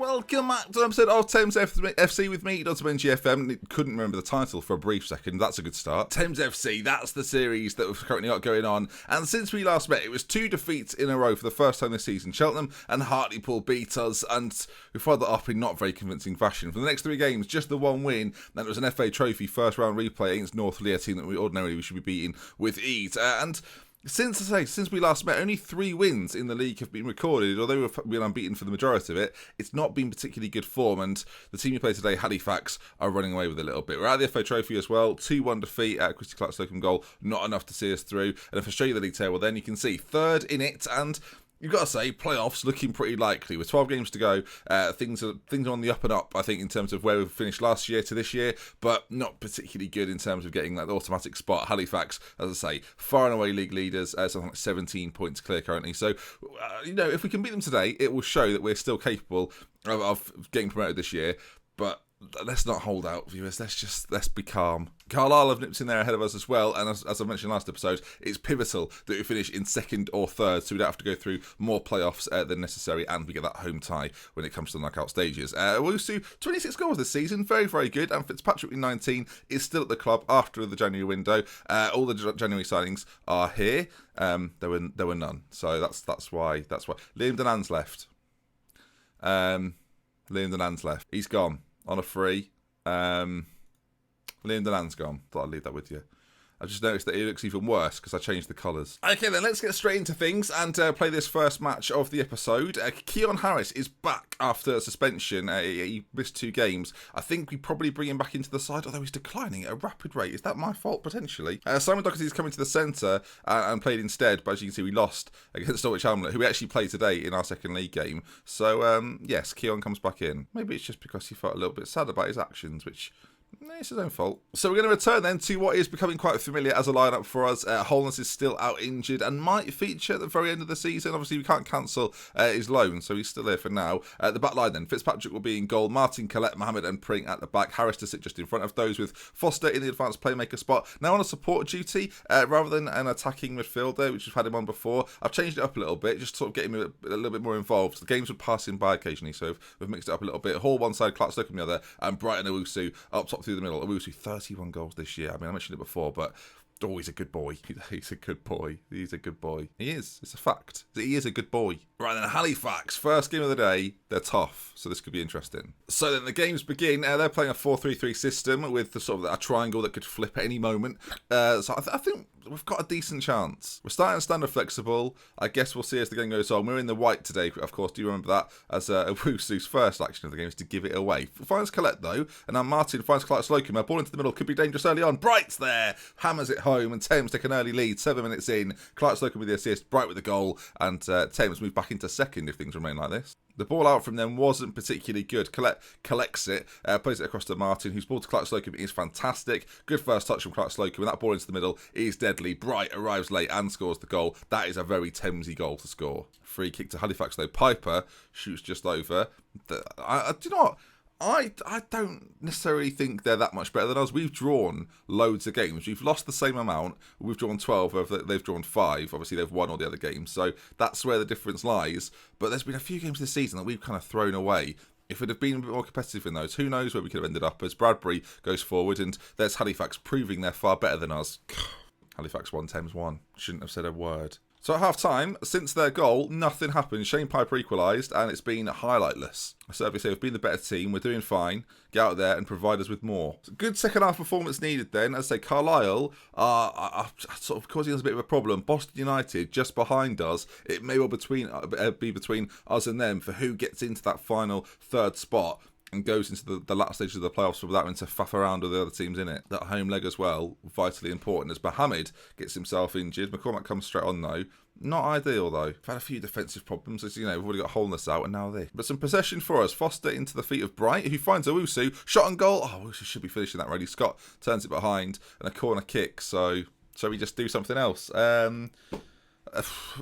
Welcome back to an episode of Thames FC with me, Dr. Benjy FM. Couldn't remember the title for a brief second. That's a good start. Thames FC, that's the series that we've currently got going on. And since we last met, it was 2 defeats in a row for the first time this season. Cheltenham and Hartlepool beat us, and we followed that up in not very convincing fashion. For the next 3 games, just the one win, and it was an FA Trophy first round replay against North Lear, a team that we ordinarily should be beating with ease. Since we last met, only 3 wins in the league have been recorded. Although we've been unbeaten for the majority of it, it's not been particularly good form, and the team we play today, Halifax, are running away with it a little bit. We're at the FA Trophy as well, 2-1 defeat at Christy Clark-Slocum goal, not enough to see us through. And if I show you the league table, then you can see 3rd in it, and you've got to say, playoffs looking pretty likely. With 12 games to go, things are on the up and up, I think, in terms of where we finished last year to this year, but not particularly good in terms of getting that automatic spot. Halifax, as I say, far and away league leaders, something like 17 points clear currently. So, if we can beat them today, it will show that we're still capable of getting promoted this year, but let's not hold out, viewers. Let's be calm. Carlisle have nipped in there ahead of us as well, and as I mentioned last episode, it's pivotal that we finish in 2nd or 3rd, so we don't have to go through more playoffs than necessary, and we get that home tie when it comes to the knockout stages. Wusu, 26 goals this season, very, very good, and Fitzpatrick with 19 is still at the club after the January window. All the January signings are here. There were none, so that's why. Liam Denan's left. He's gone on a free. Liam Denan's gone. Thought I'd leave that with you. I just noticed that it looks even worse because I changed the colours. Okay then, let's get straight into things and play this first match of the episode. Keon Harris is back after suspension. He missed 2 games. I think we probably bring him back into the side, although he's declining at a rapid rate. Is that my fault, potentially? Simon Doherty is coming to the centre and played instead, but as you can see, we lost against Norwich Hamlet, who we actually played today in our second league game. So, yes, Keon comes back in. Maybe it's just because he felt a little bit sad about his actions, which it's his own fault. So we're going to return then to what is becoming quite familiar as a lineup for us. Holness is still out injured and might feature at the very end of the season. Obviously, we can't cancel his loan, so he's still there for now. The back line then, Fitzpatrick will be in goal. Martin, Collette, Mohammed and Pring at the back. Harris to sit just in front of those, with Foster in the advanced playmaker spot. Now on a support duty, rather than an attacking midfielder, which we've had him on before. I've changed it up a little bit, just to sort of get him a little bit more involved. The games would pass him by occasionally, so we've mixed it up a little bit. Hall one side, Clark-Slocum the other, and Brighton Owusu up top through the middle. Owusu 31 goals this year. I mean, I mentioned it before, but he's a good boy. He's a good boy. He's a good boy. He is. It's a fact. He is a good boy. Right then, Halifax, first game of the day. They're tough, so this could be interesting. So then the games begin. They're playing a 4-3-3 system with the sort of a triangle that could flip at any moment. So I think we've got a decent chance. We're starting standard flexible. I guess we'll see as the game goes on. We're in the white today, of course. Do you remember that? As Owusu's first action of the game is to give it away. Finds Collette though, and now Martin finds Clark-Slocum. A ball into the middle could be dangerous early on. Bright's there, hammers it home, and Thames take an early lead. 7 minutes in, Clark-Slocum with the assist, Bright with the goal, and Thames move back into second if things remain like this. The ball out from them wasn't particularly good. Collette collects it, plays it across to Martin, whose ball to Clark-Slocum is fantastic. Good first touch from Clark-Slocum, and that ball into the middle is deadly. Bright arrives late and scores the goal. That is a very Thamesy goal to score. Free kick to Halifax though. Piper shoots just over. Do you know what? I don't necessarily think they're that much better than us. We've drawn loads of games. We've lost the same amount. We've drawn 12. They've drawn 5. Obviously, they've won all the other games. So that's where the difference lies. But there's been a few games this season that we've kind of thrown away. If it had been a bit more competitive in those, who knows where we could have ended up, as Bradbury goes forward and there's Halifax proving they're far better than us. Halifax 1, Thames 1. Shouldn't have said a word. So at half-time, since their goal, nothing happened. Shane Piper equalised, and it's been highlightless. I certainly say we've been the better team. We're doing fine. Get out there and provide us with more. So good second-half performance needed then. As I say, Carlisle are sort of causing us a bit of a problem. Boston United just behind us. It may well be between us and them for who gets into that final 3rd spot and goes into the last stages of the playoffs without having to faff around with the other teams in it. That home leg as well, vitally important, as Mohammed gets himself injured. McCormack comes straight on though. Not ideal though. We've had a few defensive problems, as you know, we've already got Holness out and now this. But some possession for us. Foster into the feet of Bright, who finds Owusu. Shot on goal. Oh, Owusu should be finishing that really. Scott turns it behind and a corner kick. So we just do something else.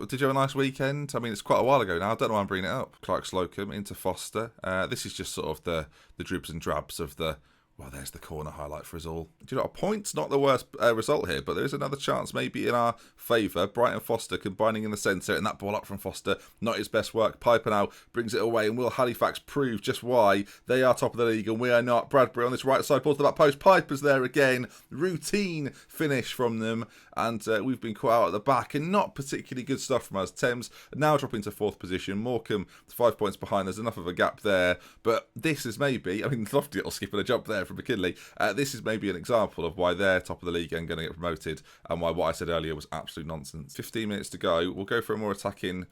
Did you have a nice weekend? I mean, it's quite a while ago now. I don't know why I'm bringing it up. Clark-Slocum into Foster. This is just sort of the dribs and drabs of the Well, there's the corner highlight for us all. Do you know, a point's not the worst result here, but there is another chance maybe in our favour. Brighton Foster combining in the centre, and that ball up from Foster, not his best work. Piper now brings it away, and will Halifax prove just why they are top of the league and we are not? Bradbury on this right side, ball to the back post. Piper's there again. Routine finish from them, and we've been caught out at the back, and not particularly good stuff from us. Thames now dropping to 4th position. Morecambe 5 points behind. There's enough of a gap there, but this is maybe, I mean, lofty little skip and a jump there from McKinley. This is maybe an example of why they're top of the league and going to get promoted, and why what I said earlier was absolute nonsense. 15 minutes to go. We'll go for a more attacking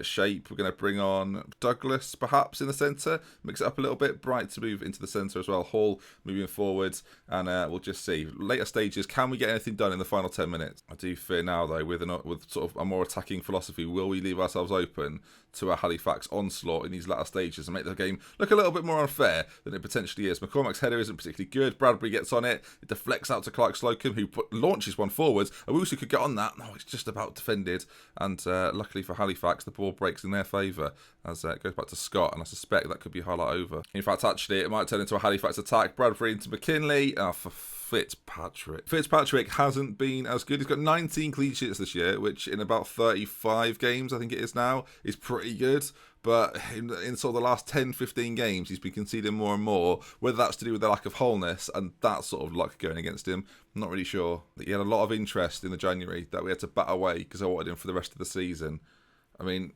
shape. We're going to bring on Douglas perhaps in the centre, mix it up a little bit. Bright to move into the centre as well. Hall moving forwards, and we'll just see. Later stages, can we get anything done in the final 10 minutes? I do fear now though, with sort of a more attacking philosophy, will we leave ourselves open to a Halifax onslaught in these latter stages and make the game look a little bit more unfair than it potentially is? McCormack's header isn't particularly good. Bradbury gets on it. It deflects out to Clark Slocum, who launches one forwards. Owusu could get on that. No, it's just about defended. And luckily for Halifax, the ball breaks in their favour as it goes back to Scott. And I suspect that could be highlight over. In fact, actually, it might turn into a Halifax attack. Bradbury into McKinley. Oh, for Fitzpatrick. Fitzpatrick hasn't been as good. He's got 19 clean sheets this year, which in about 35 games, I think it is now, is pretty good. But in sort of the last 10, 15 games, he's been conceding more and more, whether that's to do with the lack of wholeness and that sort of luck going against him. I'm not really sure. He had a lot of interest in the January that we had to bat away because I wanted him for the rest of the season. I mean,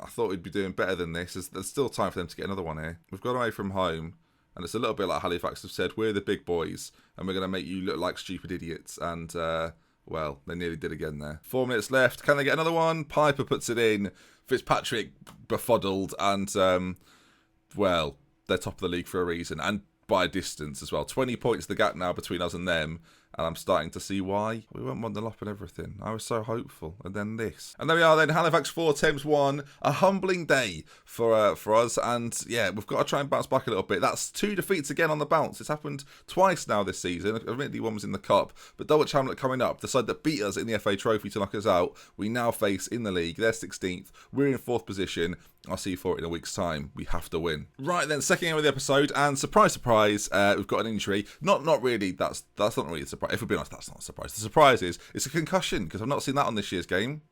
I thought we'd be doing better than this. There's still time for them to get another one here. We've gone away from home. And it's a little bit like Halifax have said, we're the big boys and we're going to make you look like stupid idiots. And, well, they nearly did again there. 4 minutes left. Can they get another one? Piper puts it in. Fitzpatrick befuddled. And, well, they're top of the league for a reason. And by a distance as well. 20 points the gap now between us and them. And I'm starting to see why. We won't want the lop and everything. I was so hopeful. And then this. And there we are then. Halifax 4, Thames 1. A humbling day for us. And yeah, we've got to try and bounce back a little bit. That's 2 defeats again on the bounce. It's happened twice now this season. Admittedly, one was in the Cup. But Dulwich Hamlet coming up. The side that beat us in the FA Trophy to knock us out. We now face in the league. They're 16th. We're in 4th position. I'll see you for it in a week's time. We have to win. Right then, second game of the episode, and surprise, surprise, we've got an injury. Not really. That's not really a surprise. If we're being honest, that's not a surprise. The surprise is it's a concussion because I've not seen that on this year's game.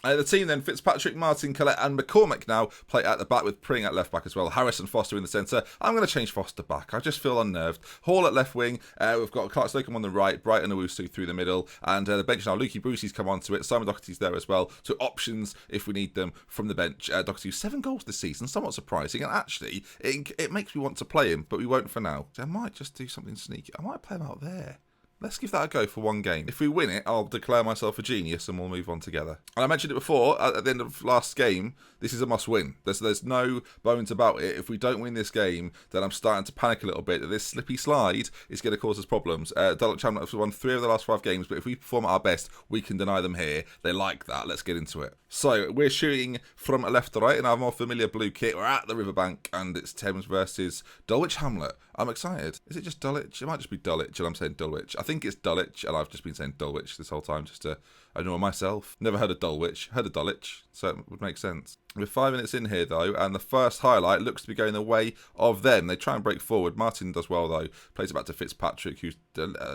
The team then, Fitzpatrick, Martin, Collette and McCormack now play at the back with Pring at left back as well. Harris and Foster in the centre. I'm going to change Foster back. I just feel unnerved. Hall at left wing. We've got Clark Slocum on the right. Brighton and Owusu through the middle. And the bench now, Lukey Brucey's come onto it. Simon Doherty's there as well. So options if we need them from the bench. Doherty 7 goals this season. Somewhat surprising. And actually, it makes me want to play him, but we won't for now. So I might just do something sneaky. I might play him out there. Let's give that a go for one game. If we win it, I'll declare myself a genius and we'll move on together. And I mentioned it before, at the end of last game, this is a must-win. There's no bones about it. If we don't win this game, then I'm starting to panic a little bit that this slippy slide is going to cause us problems. Dulwich Hamlet have won 3 of the last 5 games, but if we perform at our best, we can deny them here. They like that. Let's get into it. So, we're shooting from left to right in our more familiar blue kit. We're at the riverbank, and it's Thames versus Dulwich Hamlet. I'm excited. Is it just Dulwich? It might just be Dulwich, and I'm saying Dulwich. I think it's Dulwich, and I've just been saying Dulwich this whole time just to annoy myself. Never heard of Dulwich. Heard of Dulwich, so it would make sense. We're 5 minutes in here, though, and the first highlight looks to be going the way of them. They try and break forward. Martin does well, though. Plays it back to Fitzpatrick, whose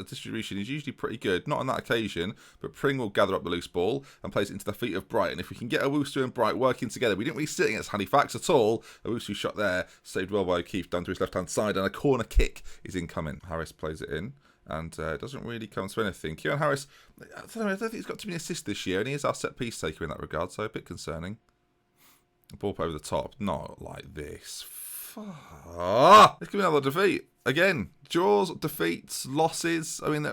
distribution is usually pretty good. Not on that occasion, but Pring will gather up the loose ball and plays it into the feet of Brighton. If we can get Owusu and Bright working together, we didn't really sit against Halifax at all. Owusu shot there, saved well by O'Keefe, down to his left-hand side, and a corner kick is incoming. Harris plays it in. And it doesn't really come to anything. Kieran Harris, I don't think he's got too many assists this year, and he is our set piece taker in that regard, so a bit concerning. Ball over the top, not like this. Let's give me another defeat. Again, draws, defeats, losses. I mean,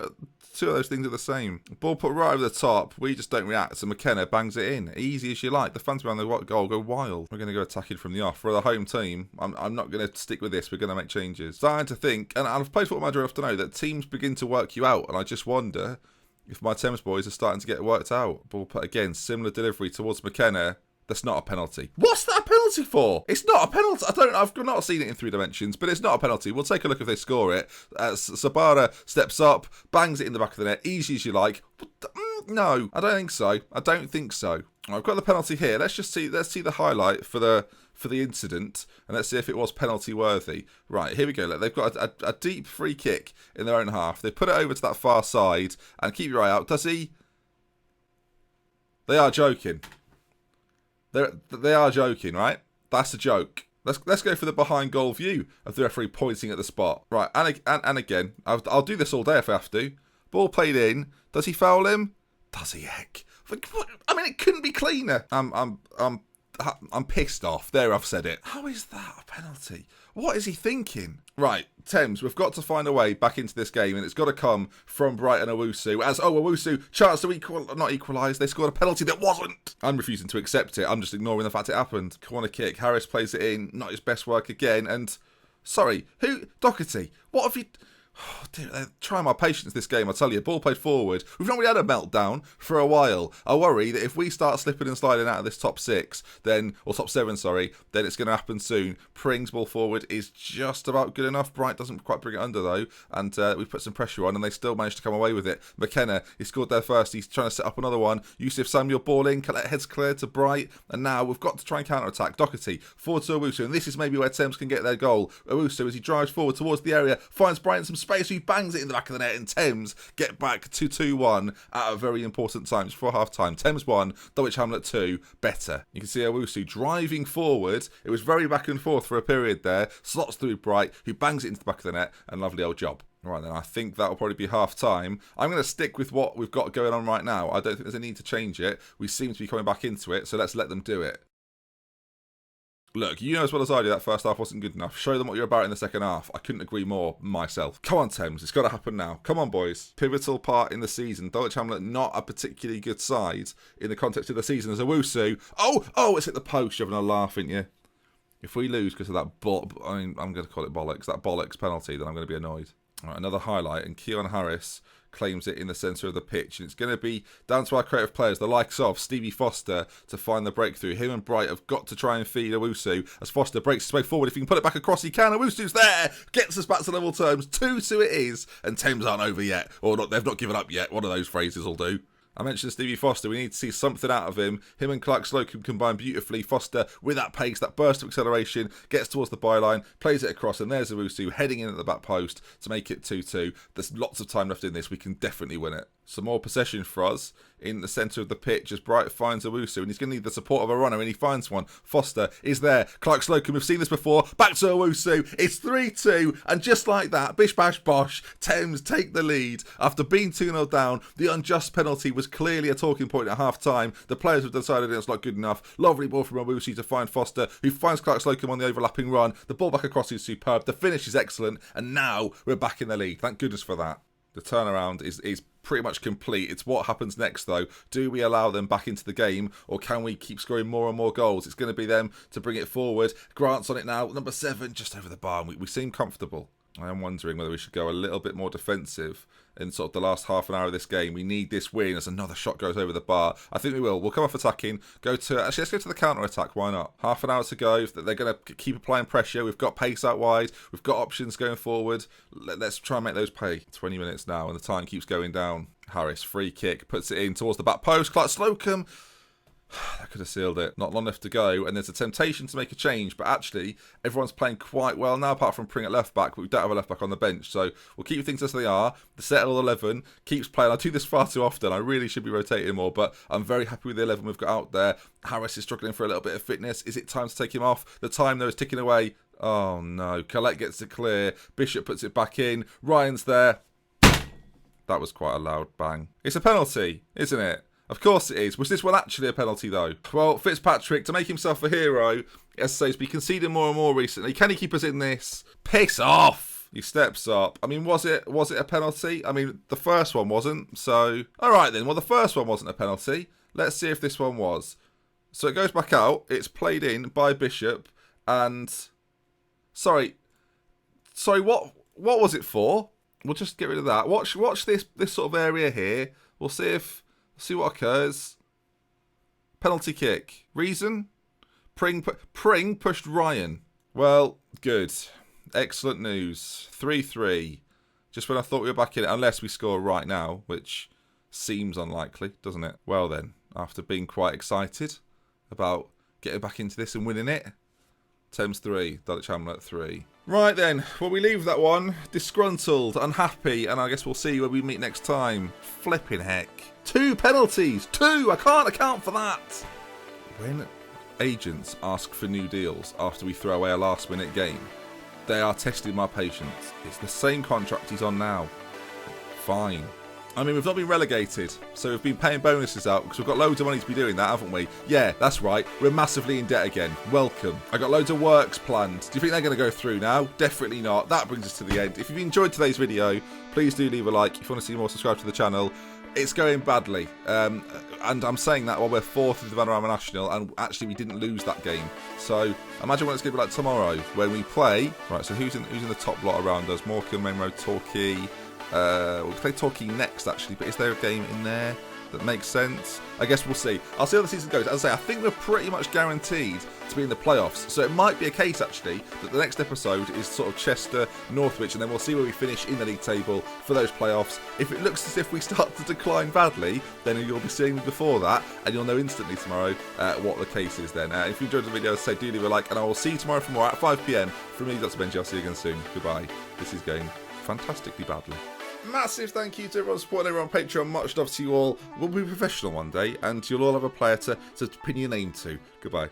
2 of those things are the same. Ball put right over the top. We just don't react. So McKenna bangs it in. Easy as you like. The fans behind the goal go wild. We're going to go attacking from the off. We're the home team. I'm not going to stick with this. We're going to make changes. Starting to think, and I've played Football Manager enough to know that teams begin to work you out. And I just wonder if my Thames boys are starting to get worked out. Ball put again. Similar delivery towards McKenna. That's not a penalty. What's that a penalty for? It's not a penalty. I've not seen it in 3 dimensions, but it's not a penalty. We'll take a look if they score it. Sabara steps up, bangs it in the back of the net, easy as you like. No, I don't think so. I've got the penalty here. Let's see the highlight for the for the incident, and let's see if it was penalty worthy. Right, here we go. Look, they've got a deep free kick in their own half. They put it over to that far side, and keep your eye out. Does he? They are joking. They are joking, right? That's a joke. Let's go for the behind goal view of the referee pointing at the spot. Right, and again, I'll do this all day if I have to. Ball played in. Does he foul him? Does he? Heck. I mean, it couldn't be cleaner. I'm pissed off. There, I've said it. How is that a penalty? What is he thinking? Right, Thames, we've got to find a way back into this game, and it's got to come from Brighton Owusu. Owusu, chance to not equalise. They scored a penalty that wasn't. I'm refusing to accept it. I'm just ignoring the fact it happened. Corner kick. Harris plays it in. Not his best work again. And, sorry, who? Doherty. What have you... Oh, dear, they're trying my patience this game, I tell you. Ball played forward. We've not really had a meltdown for a while. I worry that if we start slipping and sliding out of this top 6, then, or top 7, sorry, then it's going to happen soon. Pring's ball forward is just about good enough. Bright doesn't quite bring it under, though, and we've put some pressure on, and they still managed to come away with it. McKenna, he scored there first. He's trying to set up another one. Yusuf Samuel ball in, heads cleared to Bright, and now we've got to try and counter-attack. Doherty, forward to Owusu, and this is maybe where Thames can get their goal. Owusu, as he drives forward towards the area, finds Bright in some space, he bangs it in the back of the net, and Thames get back to 2-1 at a very important time. It's before half-time. Thames 1, Dulwich Hamlet 2, better. You can see Owusu driving forward. It was very back and forth for a period there. Slots through Bright, who bangs it into the back of the net, and lovely old job. Right then, I think that'll probably be half-time. I'm going to stick with what we've got going on right now. I don't think there's a need to change it. We seem to be coming back into it, so let's let them do it. Look, you know as well as I do that first half wasn't good enough. Show them what you're about in the second half. I couldn't agree more myself. Come on, Thames. It's got to happen now. Come on, boys. Pivotal part in the season. Dulwich Hamlet, not a particularly good side in the context of the season as Owusu. Oh, it's hit the post. You're having a laugh, ain't you? If we lose because of that I'm going to call it bollocks. That bollocks penalty, then I'm going to be annoyed. All right, another highlight. And Keon Harris claims it in the centre of the pitch, and it's going to be down to our creative players, the likes of Stevie Foster, to find the breakthrough. Him and Bright have got to try and feed Owusu as Foster breaks his way forward. If he can put it back across, he can. Owusu's there, gets us back to level terms. 2-2 it is, and Thames aren't over yet, or not. They've not given up yet. One of those phrases will do. I mentioned Stevie Foster. We need to see something out of him. Him and Clark Slocum combine beautifully. Foster, with that pace, that burst of acceleration, gets towards the byline, plays it across, and there's Owusu heading in at the back post to make it 2-2. There's lots of time left in this. We can definitely win it. Some more possession for us in the centre of the pitch as Bright finds Owusu, and he's going to need the support of a runner, and he finds one. Foster is there. Clark Slocum, we've seen this before. Back to Owusu. It's 3-2, and just like that, bish bash bosh, Thames take the lead. After being 2-0 down, the unjust penalty was clearly a talking point at half-time. The players have decided it's not good enough. Lovely ball from Owusu to find Foster, who finds Clark Slocum on the overlapping run. The ball back across is superb. The finish is excellent, and now we're back in the league. Thank goodness for that. The turnaround is pretty much complete. It's what happens next, though. Do we allow them back into the game, or can we keep scoring more and more goals? It's going to be them to bring it forward. Grant's on it now. Number 7, just over the bar. We seem comfortable. I am wondering whether we should go a little bit more defensive in sort of the last half an hour of this game. We need this win as another shot goes over the bar. I think we will. We'll come off attacking. Actually, let's go to the counter-attack. Why not? Half an hour to go. They're going to keep applying pressure. We've got pace out wide. We've got options going forward. Let's try and make those pay. 20 minutes now, and the time keeps going down. Harris, free kick, puts it in towards the back post. Clark Slocum. That could have sealed it. Not long left to go, and there's a temptation to make a change, but actually, everyone's playing quite well now, apart from Pring at left back, but we don't have a left back on the bench, so we'll keep things as they are. The settled 11 keeps playing. I do this far too often. I really should be rotating more, but I'm very happy with the 11 we've got out there. Harris is struggling for a little bit of fitness. Is it time to take him off? The time, though, is ticking away. Oh, no. Collette gets it clear. Bishop puts it back in. Ryan's there. That was quite a loud bang. It's a penalty, isn't it? Of course it is. Was this one actually a penalty, though? Well, Fitzpatrick, to make himself a hero, as I say, he's been conceding more and more recently. Can he keep us in this? Piss off! He steps up. I mean, was it a penalty? I mean, the first one wasn't, so... All right, then. Well, the first one wasn't a penalty. Let's see if this one was. So it goes back out. It's played in by Bishop, and... Sorry, what was it for? We'll just get rid of that. Watch this sort of area here. We'll see what occurs. Penalty kick. Reason? Pring pushed Ryan. Well, good. Excellent news. 3-3. Just when I thought we were back in it, unless we score right now, which seems unlikely, doesn't it? Well then, after being quite excited about getting back into this and winning it, Thames 3, Dulwich Hamlet 3. Right then, well, we leave that one disgruntled, unhappy, and I guess we'll see where we meet next time. Flipping heck. 2 penalties! 2! I can't account for that! When agents ask for new deals after we throw away a last-minute game, they are testing my patience. It's the same contract he's on now. Fine. I mean, we've not been relegated, so we've been paying bonuses out because we've got loads of money to be doing that, haven't we? Yeah, that's right. We're massively in debt again. Welcome. I got loads of works planned. Do you think they're going to go through now? Definitely not. That brings us to the end. If you've enjoyed today's video, please do leave a like. If you want to see more, subscribe to the channel. It's going badly, and I'm saying that while we're 4th in the Vanarama National, and actually we didn't lose that game. So imagine what it's going to be like tomorrow when we play. Right, so who's in the top lot around us? Morecambe, Main Road, Torquay. We'll play Torquay next, actually, but is there a game in there that makes sense? I guess we'll see. I'll see how the season goes. As I say, I think we're pretty much guaranteed to be in the playoffs, so it might be a case, actually, that the next episode is sort of Chester, Northwich, and then we'll see where we finish in the league table for those playoffs. If it looks as if we start to decline badly, then you'll be seeing me before that, and you'll know instantly tomorrow what the case is then. If you enjoyed the video, say do leave a like, and I will see you tomorrow for more at 5 PM. From me, Dr. Benjy, I'll see you again soon. Goodbye. This is going fantastically badly. Massive thank you to everyone supporting everyone on Patreon. Much love to you all. We'll be professional one day, and you'll all have a player to pin your name to. Goodbye.